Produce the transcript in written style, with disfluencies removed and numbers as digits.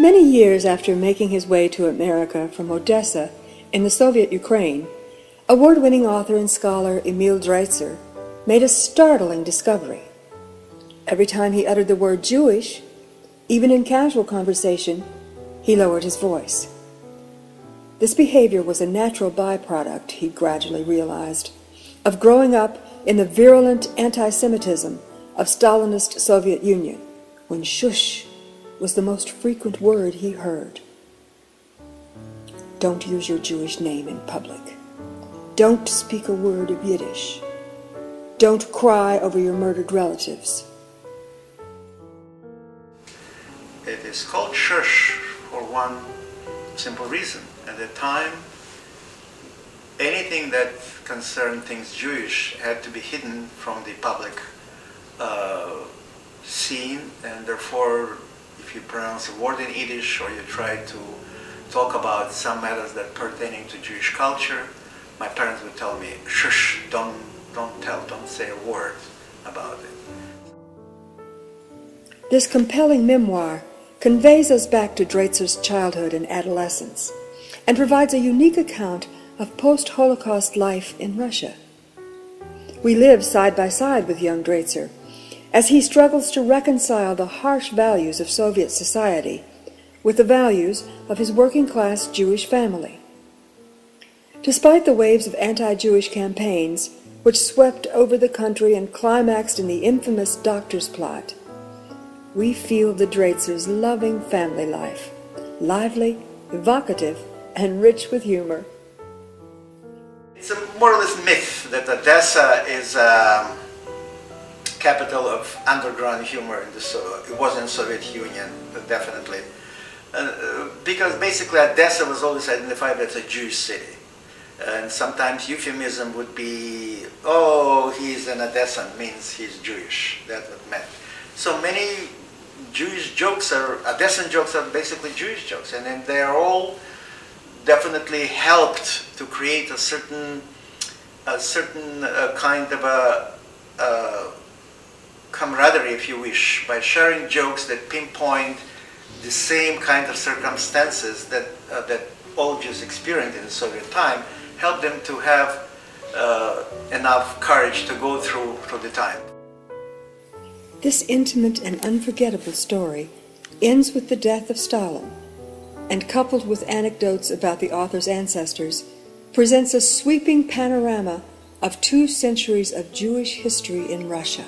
Many years after making his way to America from Odessa in the Soviet Ukraine, award-winning author and scholar Emil Draitser made a startling discovery. Every time he uttered the word Jewish, even in casual conversation, he lowered his voice. This behavior was a natural byproduct, he gradually realized, of growing up in the virulent anti-Semitism of Stalinist Soviet Union, when shush was the most frequent word he heard. Don't use your Jewish name in public. Don't speak a word of Yiddish. Don't cry over your murdered relatives. It is called Shush for one simple reason. At the time, anything that concerned things Jewish had to be hidden from the public scene, and therefore if you pronounce a word in Yiddish or you try to talk about some matters that pertaining to Jewish culture, my parents would tell me, shush, don't say a word about it. This compelling memoir conveys us back to Draitser's childhood and adolescence and provides a unique account of post-Holocaust life in Russia. We live side by side with young Draitser as he struggles to reconcile the harsh values of Soviet society with the values of his working-class Jewish family. Despite the waves of anti-Jewish campaigns which swept over the country and climaxed in the infamous doctor's plot, we feel the Draitzers' loving family life, lively, evocative, and rich with humor. It's a more or less myth that Odessa is a capital of underground humor. It was in the Soviet Union, definitely. Because basically Odessa was always identified as a Jewish city. And sometimes euphemism would be, oh, he's an Odessan, means he's Jewish. That's what it meant. So many Jewish jokes Odessan jokes are basically Jewish jokes, and then they are all definitely helped to create a certain kind of a camaraderie, if you wish, by sharing jokes that pinpoint the same kind of circumstances that all Jews experienced in the Soviet time, help them to have enough courage to go through the time. This intimate and unforgettable story ends with the death of Stalin, and coupled with anecdotes about the author's ancestors, presents a sweeping panorama of 2 centuries of Jewish history in Russia.